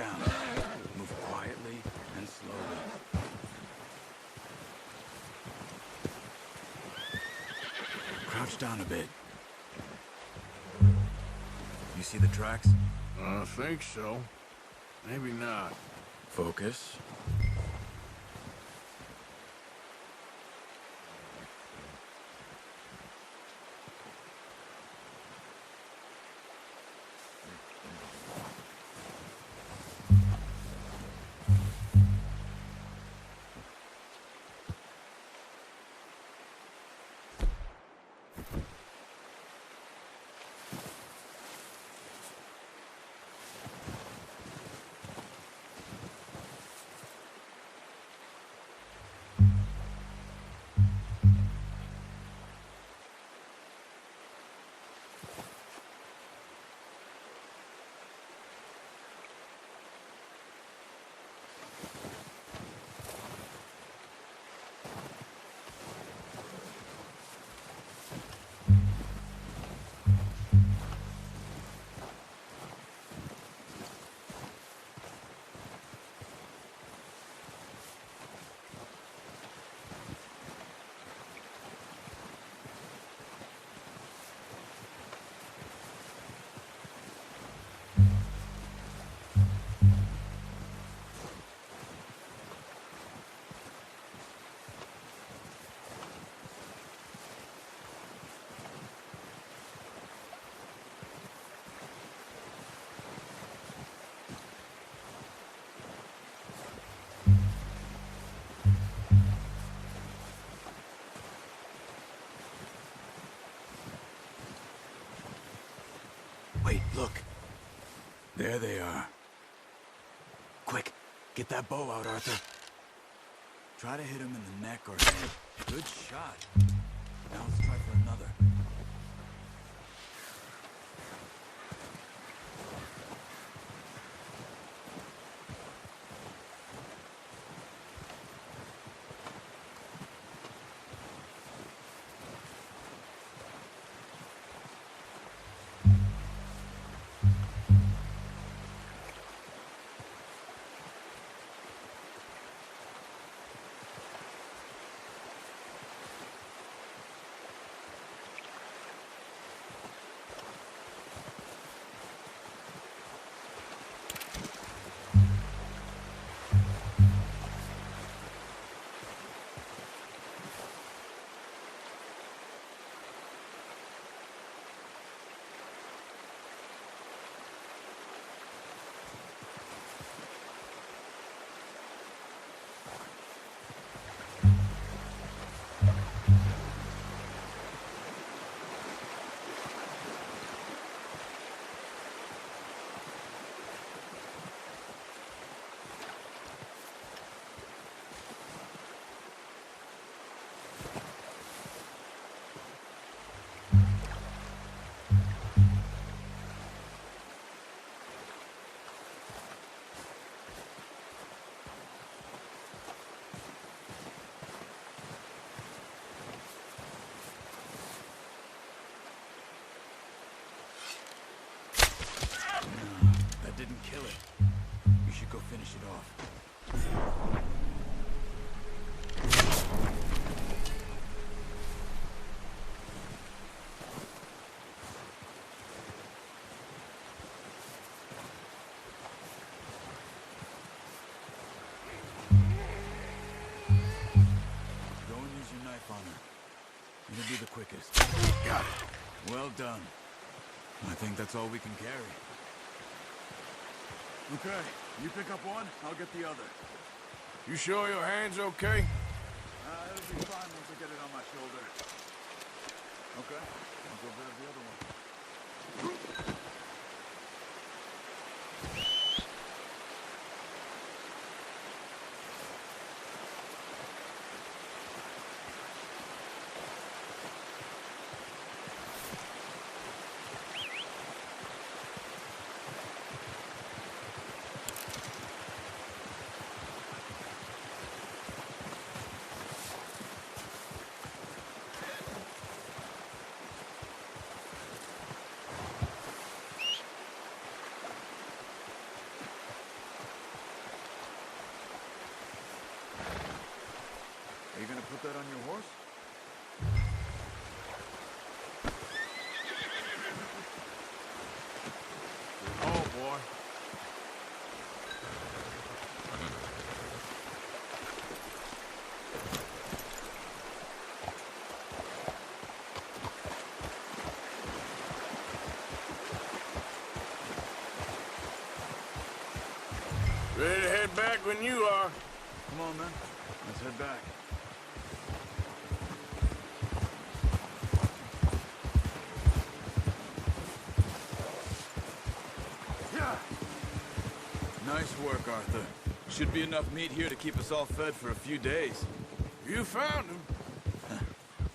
down. Move quietly and slowly. Crouch down a bit. You see the tracks? I think so. Maybe not. Focus. Wait, look. There they are. Quick, get that bow out, Arthur. Try to hit him in the neck or head. Good shot. Now let's try for another. Didn't kill it. You should go finish it off. Go and use your knife on her. It'll be the quickest. Got it. Well done. I think that's all we can carry. Okay, you pick up one, I'll get the other. You sure your hand's okay? It'll be fine once I get it on my shoulder. Okay, I'll go grab the other one. Are you gonna put that on your horse? Oh, boy. Ready to head back when you are. Come on, then. Let's head back. Nice work, Arthur. Should be enough meat here to keep us all fed for a few days. You found him.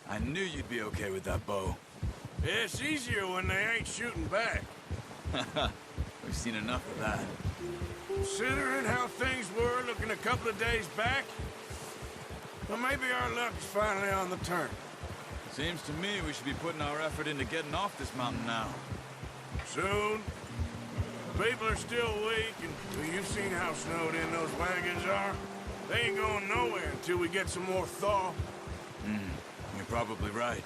I knew you'd be okay with that bow. It's easier when they ain't shooting back. We've seen enough of that. Considering how things were looking a couple of days back, well, maybe our luck is finally on the turn. Seems to me we should be putting our effort into getting off this mountain now. Soon. People are still weak, and well, you've seen how snowed in those wagons are. They ain't going nowhere until we get some more thaw. You're probably right.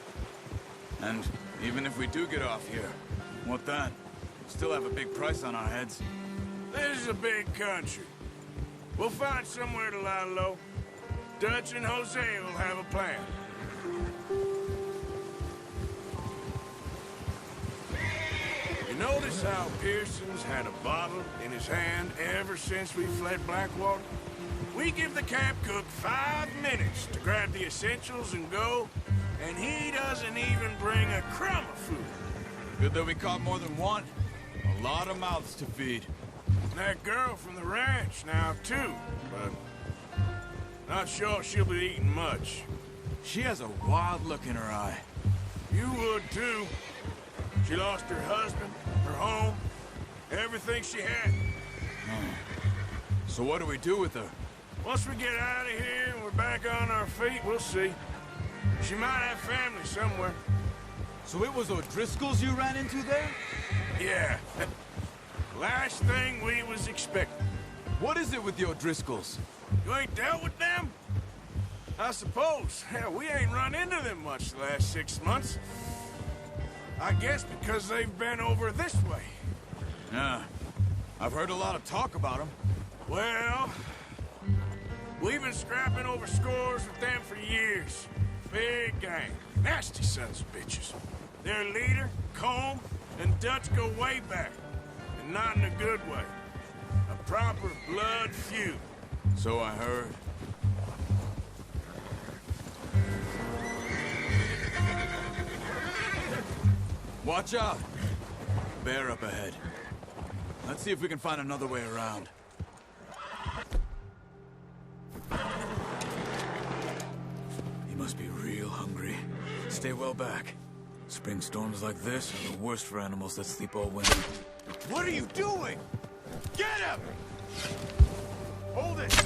And even if we do get off here, what then? Still have a big price on our heads. This is a big country. We'll find somewhere to lie low. Dutch and Jose will have a plan. You notice how Pearson's had a bottle in his hand ever since we fled Blackwater? We give the camp cook 5 minutes to grab the essentials and go, and he doesn't even bring a crumb of food. Good that we caught more than one. A lot of mouths to feed. That girl from the ranch now, too, but not sure she'll be eating much. She has a wild look in her eye. You would, too. She lost her husband, her home, everything she had. So what do we do with her? Once we get out of here and we're back on our feet, we'll see. She might have family somewhere. So it was O'Driscoll's you ran into there? Yeah. Last thing we was expecting. What is it with the O'Driscolls? You ain't dealt with them? I suppose. Hell, we ain't run into them much the last 6 months. I guess because they've been over this way. Yeah. I've heard a lot of talk about them. Well, we've been scrapping over scores with them for years. Big gang. Nasty sons of bitches. Their leader, Combe, and Dutch go way back. And not in a good way. A proper blood feud. So I heard. Watch out! Bear up ahead. Let's see if we can find another way around. He must be real hungry. Stay well back. Spring storms like this are the worst for animals that sleep all winter. What are you doing? Get him! Hold it!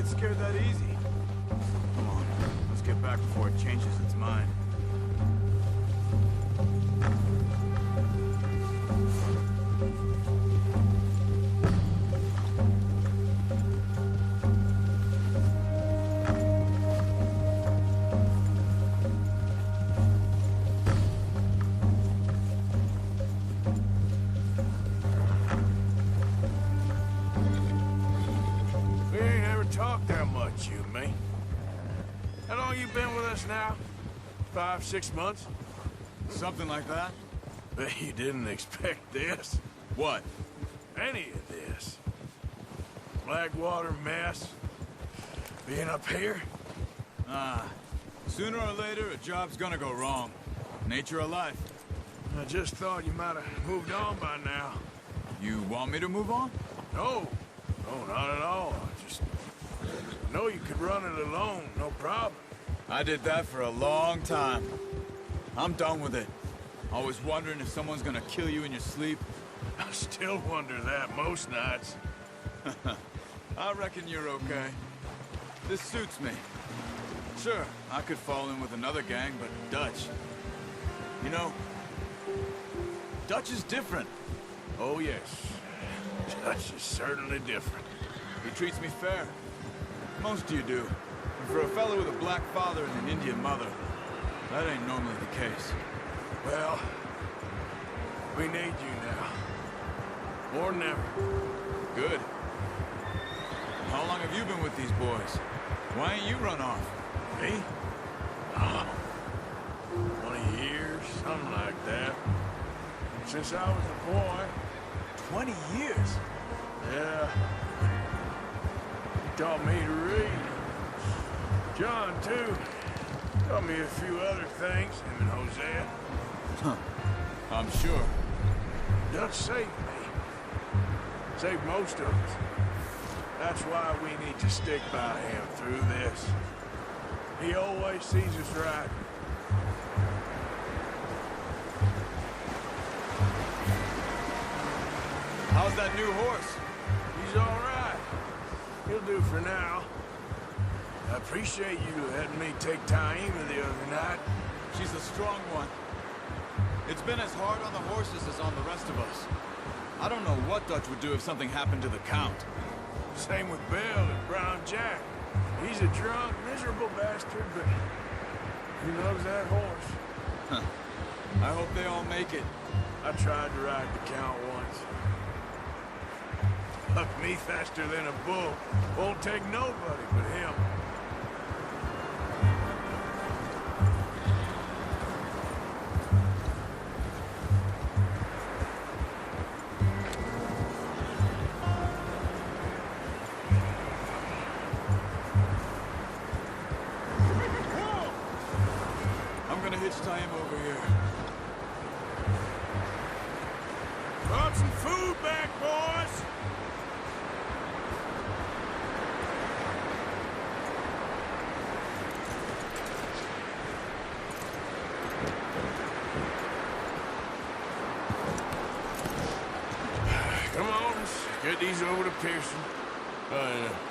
Scared that easy. Come on, let's get back before it changes its mind. Talk that much, you and me. How long you been with us now? 5, 6 months? Something like that? Bet you didn't expect this. What? Any of this. Blackwater mess. Being up here? Sooner or later, a job's gonna go wrong. Nature of life. I just thought you might have moved on by now. You want me to move on? No. No, not at all. I just know you could run it alone, no problem. I did that for a long time. I'm done with it. Always wondering if someone's gonna kill you in your sleep. I still wonder that most nights. I reckon you're okay. This suits me. Sure, I could fall in with another gang, but Dutch... You know, Dutch is different. Oh, yes. Dutch is certainly different. He treats me fair. Most of you do. And for a fellow with a black father and an Indian mother, that ain't normally the case. Well, we need you now. More than ever. Good. How long have you been with these boys? Why ain't you run off? Me? Oh, 20 years, something like that. Since I was a boy. 20 years? Yeah. He taught me to read. John, too. Taught me a few other things, him and Hosea. Huh. I'm sure. Dutch saved me. Saved most of us. That's why we need to stick by him through this. He always sees us right. How's that new horse? He's all right. He'll do for now. I appreciate you letting me take Taima the other night. She's a strong one. It's been as hard on the horses as on the rest of us. I don't know what Dutch would do if something happened to the Count. Same with Bill and Brown Jack. He's a drunk, miserable bastard, but he loves that horse. Huh. I hope they all make it. I tried to ride the Count once. Bucked me faster than a bull. Won't take nobody but him. Time over here. Brought some food back, boys! Come on, let's get these over to Pearson.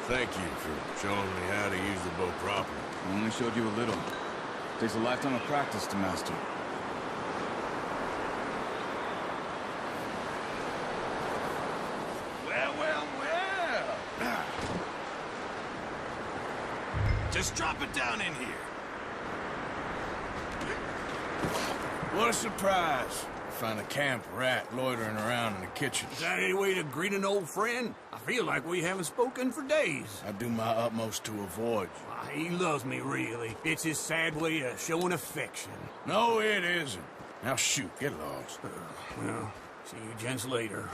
Thank you for showing me how to use the bow properly. I only showed you a little. Takes a lifetime of practice to master. Well, well, well. Just drop it down in here. What a surprise. Find a camp rat loitering around in the kitchen. Is that any way to greet an old friend? I feel like we haven't spoken for days. I do my utmost to avoid you. Why, he loves me, really. It's his sad way of showing affection. No, it isn't. Now shoot, get lost. Well, see you gents later.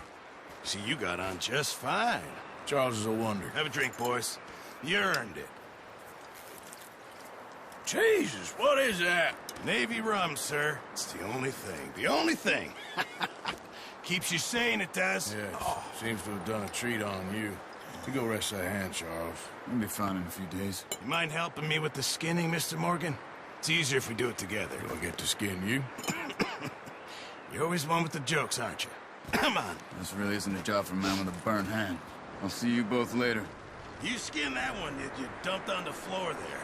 See, you got on just fine. Charles is a wonder. Have a drink, boys. You earned it. Jesus, what is that? Navy rum, sir. It's the only thing. The only thing. Keeps you sane, it does. Yeah, seems to have done a treat on you. You go rest that hand, Charles. We'll be fine in a few days. You mind helping me with the skinning, Mr. Morgan? It's easier if we do it together. Do I get to skin you? You're always one with the jokes, aren't you? Come on. This really isn't a job for a man with a burnt hand. I'll see you both later. You skinned that one, did you? Dumped on the floor there.